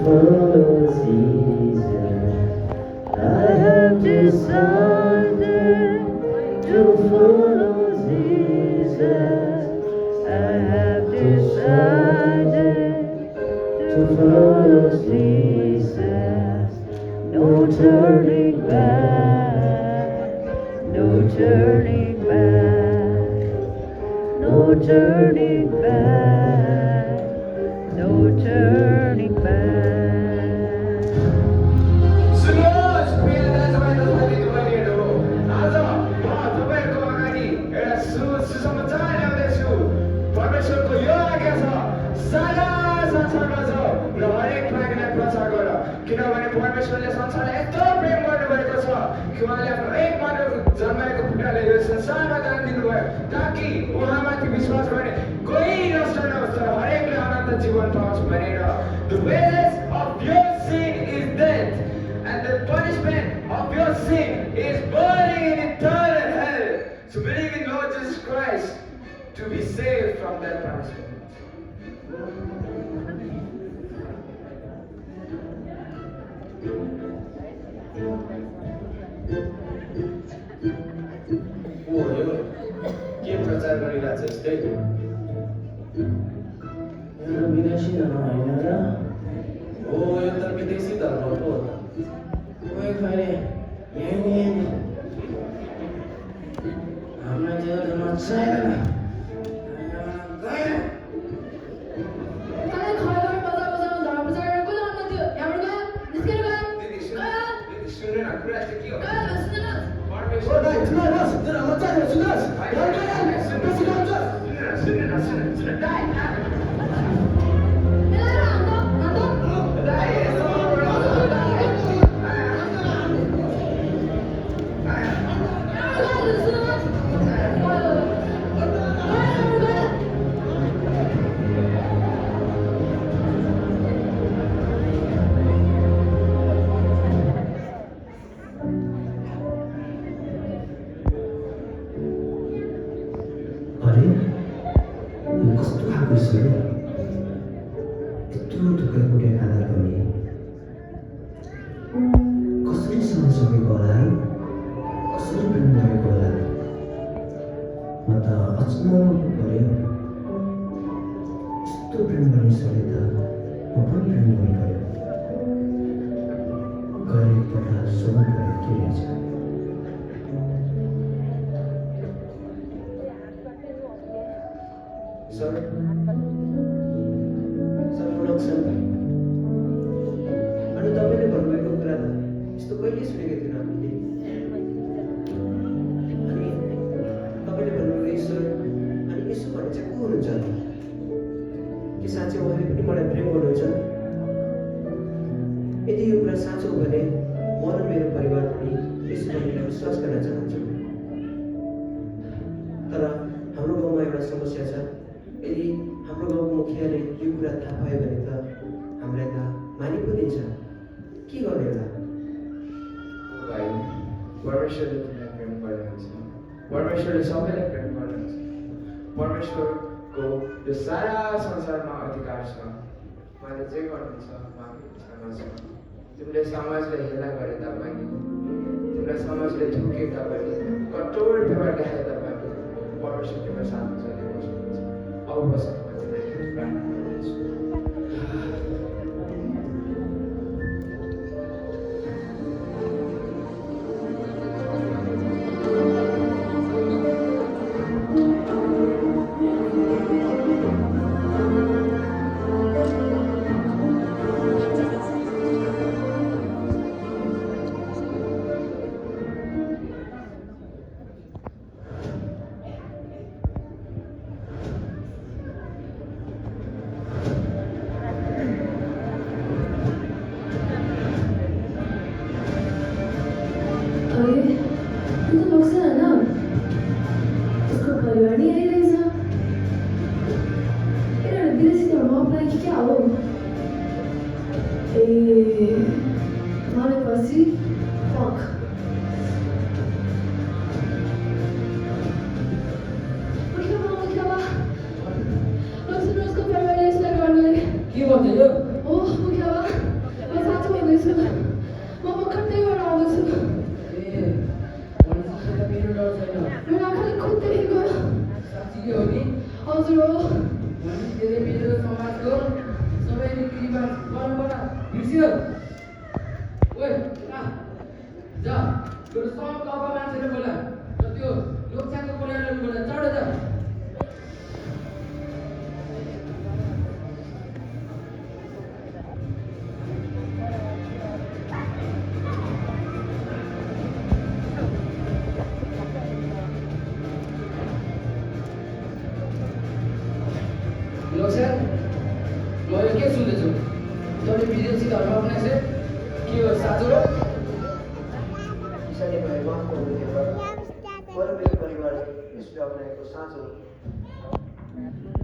follow Jesus. I have decided to follow Jesus. I have decided to follow Jesus. No turning back, no turning back, no turning back, no turning back. सुन्नुहोस् प्रिय दाजुभाइ तथा दिदीबहिनीहरू, आज म तपाईँहरूको अगाडि एउटा सुसमाचार ल्याउँदैछु। परमेश्वरको यो आज्ञा छ, सारा संसारमा जाऊ र हरेक प्राणीलाई प्रचार गर, किनभने परमेश्वरले संसारलाई यस्तो प्रेम गर्नुभएको छ कि उहाँले आफ्नो एक मात्र जन्माएको पुत्रलाई यो संसारमा दान दिनुभयो, ताकि उहाँमाथि विश्वास गर्ने कोही नष्ट नहोस् तर हरेकले अनन्त जीवन पाओस् भनेर। The wages of your sin is death, and the punishment of your sin is burning in eternal hell. So believe in Lord Jesus Christ to be saved from that punishment. को हो यो? के प्रचार गरिरहेछ यस्तै? मेरो विदेशी धर्म होइन र? हो, यो त विदेशी धर्म पो हो त। कोही खैले यही हामीलाई त्यो धर्म चाहिँदैन। Kalian kalau bazar-bazar धर्म-bazar को लाना थियो यहाँबाट गयो निस्केर गयो दिदी सुन्नु न, कुरा चाहिँ के हो? गयो सुन न परमेश्वर दाइ सुन्नुहोस्, जरा मजा आयो सुन्नुहोस्। सुन्नु दाइ मेरा अन्त दाइ यसो अरे यो कस्तो खालको ईश्वर हो? यत्रो थुप्रै कुरा खाँदा पनि कसरी सहन सकेको होला है? कसरी प्रेम गरेको होला? म त अचम्म पऱ्यो। यस्तो प्रेम गर्ने ईश्वरले त म पनि प्रेम गर्नु पऱ्यो। गएर एकपल्ट सोध्नु पऱ्यो के रहेछ। सर प्रोडक्सन अनि तपाईँले भन्नुभएको कुरा त यस्तो कहिले सुनेको थिएन हामीले। अनि तपाईँले भन्नुभएको ईश्वर अनि यसो भने चाहिँ को हुनुहुन्छ? के साँच्चै उहाँले पनि मलाई प्रेम गर्नुहुन्छ? यदि यो कुरा साँचो हो भने म र मेरो परिवार पनि यस कुरालाई विश्वास गर्न चाहन्छौँ। तर हाम्रो गाउँमा एउटा समस्या छ। यदि हाम्रो गाउँको मुखियाले यो कुरा थाहा पायो भने त हामीलाई त मानि पो दिन्छ। के गर्ने होला? भाइ, परमेश्वरले तिमीलाई प्रेम गर्नुहुन्छ। परमेश्वरले सबैलाई प्रेम गर्नुहुन्छ। परमेश्वरको यो सारा संसारमा अधिकार छ। उहाँले जे गर्नुहुन्छ उहाँको इच्छामा छ। तिमीले समाजले हेला गरे तापनि, तिमीलाई समाजले झुके तापनि, कठोर व्यवहार देखाए तापनि परमेश्वर तिम्रो साथमा चलेर बस्नुहुन्छ। अब बसेर म तिमीलाई प्रार्थना गर्दछु। itu maksudnya ना उसको परिवार नहीं आइरहेछ एउटा विदेशी धर्म अपनाएकी क्या हो ए भनेपछि फक मुखियाबा उसको परिवारले यसलाई गर्नलाई के भन्छ यो? ओ मुखियाबा खट्टै भएर आउँदैछु ए भनेपछि त मेरो डर छैन मेरो आँखाले खोज्दै गयो साँच्चीकै हो नि हजुर हो भने त्यसले मेरो समाजको सबै रीतिरिवाज परम्परा बिर्स्यो ओए जा त्यो सब कपा मान्छेले बोला र त्यो लोकसाको परिवारले बोला चढ जा लोकसान म यो के सुन्दैछु तैँले विदेशी धर्म अपनाएछे के हो साँचो र किसानी भए माफ गर्नुहुनेमा म र मेरो परिवारले यसले अप्नाएको साँचो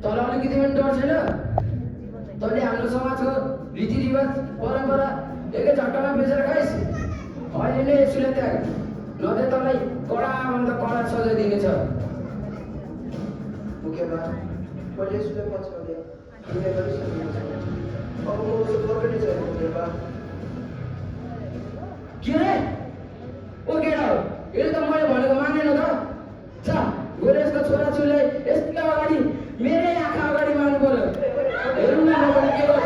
तँलाई अलिकति पनि डर छैन तैँले हाम्रो समाजको रीतिरिवाज परम्परा एकै झट्टामा बेचेर खाइस् अहिले नै यसुले त्याग नभए तँलाई कडाभन्दा कडा सजाय दिनेछ मुख्यमा मैले यसलाई पछ्याउने निर्णय गरिसकेको छु अब म उसो फर्कने छैन मुख्यमा के रे ओ केटा हो यसले त मैले भनेको मानेन त जा गएर यसको छोराछोरीलाई यसका अगाडि मेरै आँखा अगाडि मार्नु पर्यो हेरौँ न नभए के गर्छ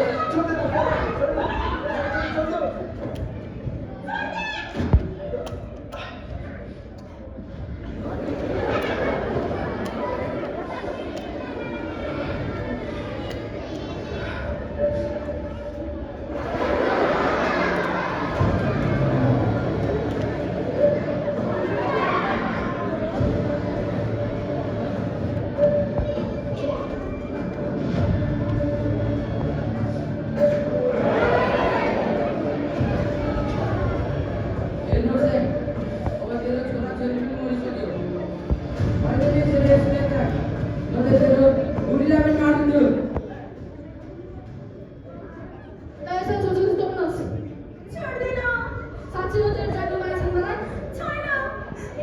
हेर्नुहोस् है अब तेरो छोराछोरी पनि मरिसक्यो अहिले नै तेरो यसले त्याग नभए तेरो बुढीलाई पनि मारिदिन्छु यसो जोजो जस्तो पनि नहोस् छाड्दैन साँच्चै हो तेरो जाडो लागेको छ मलाई छैन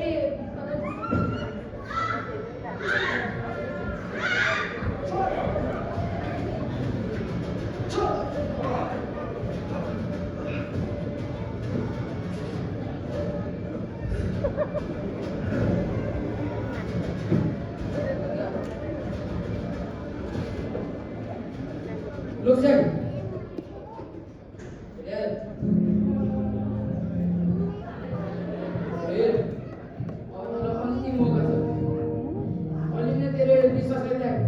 ए लोकसेन ए अब मलाई अन्तिम मौका छ अहिले नै तेरो विश्वासलाई त्याग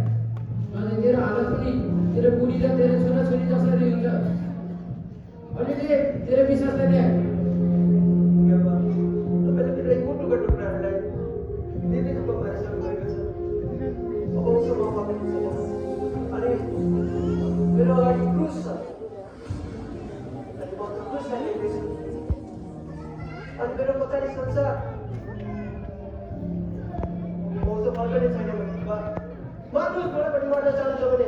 अनि तेरो हालत पनि तेरो बुढी र तेरो छोराछोरी जसरी हुन्छ अहिले नै तेरो विश्वासलाई त्याग मुख्यमा तपाईँले मेरो एक टुक्रा टुक्राहरूलाई दिदी रूपमा मारिसक्नु भएको छ अब उसो म फर्कनु छैन अनि मेरो अगाडि क्रुस छ अनि म त्यो क्रुसलाई हेर्दैछु अनि मेरो पछाडि संसार म उसो फर्कने छैन भने मार्नुहोस् मलाई पनि मर्न चाहन्छ भने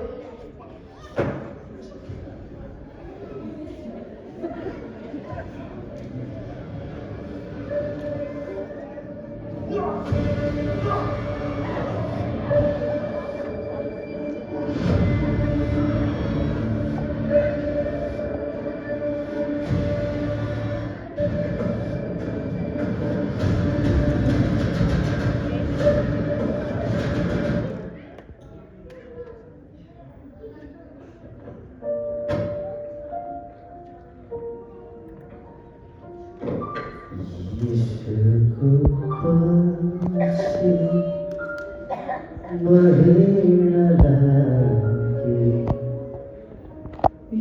यसको पछि महेर लागे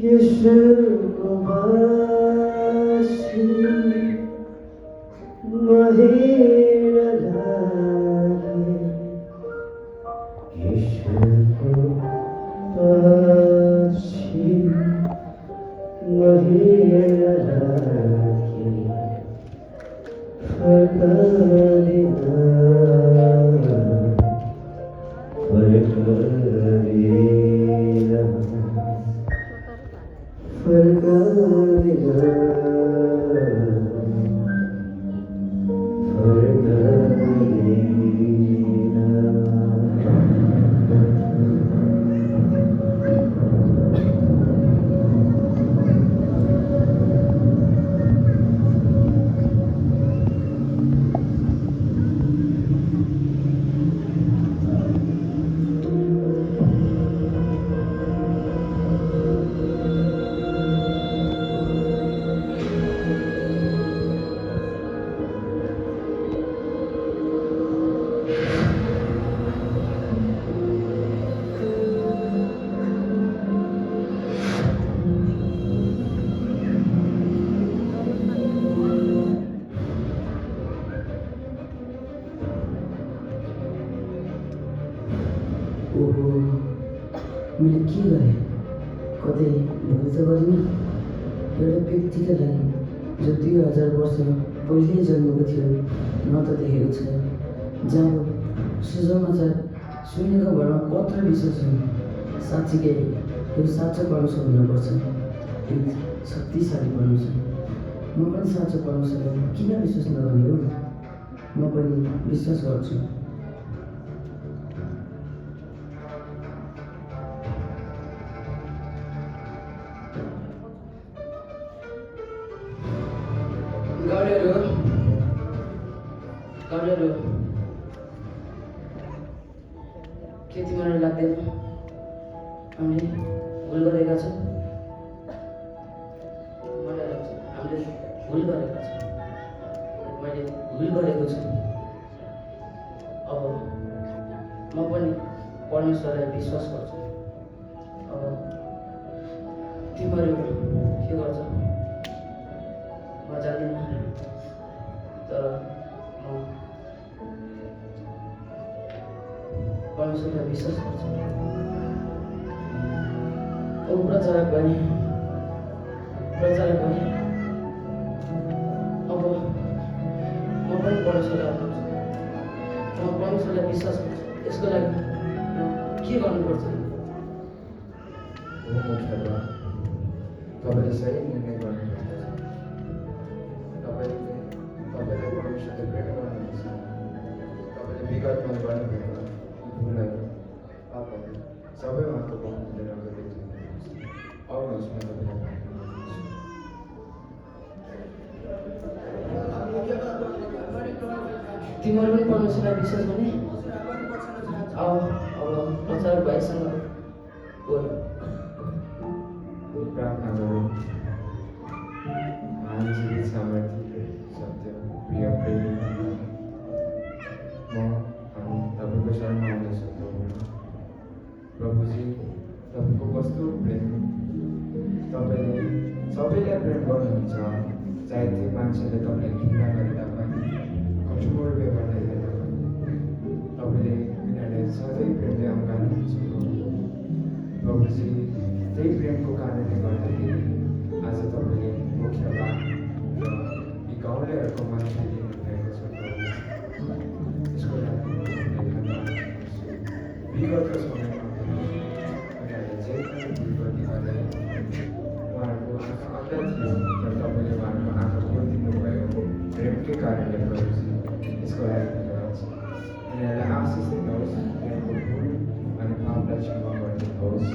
यसको पछि महेर लागे यसको पछि महेर लागे मैले के गरेँ? कतै भुल त गरिनँ? एउटा व्यक्तिका लागि जो 2000 वर्ष पहिले जन्मेको थियो न त देखेको छ। जहाँ सुसमाचार सुनेको भरमा कत्रो विश्वास हुनु। साँच्चीकै यो साँचो परमेश्वर हुनुपर्छ। यो शक्तिशाली परमेश्वर। म पनि साँचो परमेश्वरमा किन विश्वास नगर्ने हो? म पनि विश्वास गर्छु। गाउँलेहरू के तिमीलाई लाग्दैन हामीले भुल गरेका छौँ? मलाई लाग्छ हामीले भुल गरेका छौँ। मैले भुल गरेको छु। अब म पनि परमेश्वरलाई विश्वास गर्छु। अब तिमीहरू के गर्छ म जान्दिनँ, तर म परमेश्वरलाई विश्वास गर्छु। ओ प्रचारक भाइ, अब म पनि परमेश्वरलाई विश्वास गर्छु। यसको लागि म के गर्नुपर्छ? हो मुखिया, तपाईँले सही निर्णय गर्नुपर्दछ। तपाईँले परमेश्वरले प्रेम गर्नुहुन्छ। तपाईँले विगतमा गर्नुभएको भुलहरू, पापहरू सबै उहाँको बहुमूल्य रगतले धुनुहुन्छ। आउनुहोस् म तपाईँलाई तिमीहरू पनि परमेश्वरलाई विश्वास गर्ने? अब प्रचारक भाइसँग बोल। प्रार्थना गरौँ। महान जीवित सामर्थ्य सत्य प्रिय प्रेमी, म हामी तपाईँको शरणमा आउँदैछौँ प्रभुजी। तपाईँको कस्तो प्रेम, तपाईँले सबैलाई प्रेम गर्नुहुन्छ। चाहे त्यो मान्छेले तपाईँलाई घृणा गरे तापनि, कठोर व्यवहार देखाए तापनि, तपाईँले उनीहरूलाई सधैँ प्रेमले अँगाल्नुहुन्छ प्रभुजी। त्यही प्रेमको कारणले गर्दाखेरि आज तपाईँले मुख्य बात र यी गाउँलेहरूको मन फेरिनु भएको छ प्रभु। यसको लागि धन्यवाद दिन्छु। विगतको समयमा उनीहरूले जे पनि भुल गर्ने गरे, उहाँहरूको आँखा अन्धा थियो, तर तपाईँले उहाँहरूको आँखा खोलिदिनु भयो प्रेमकै कारणले प्रभुजी। यसको लागि धन्यवाद छ। उनीहरूलाई आशिष दिनुहोस्, उनीहरूको भुल अनि पापलाई क्षमा गरिदिनुहोस्।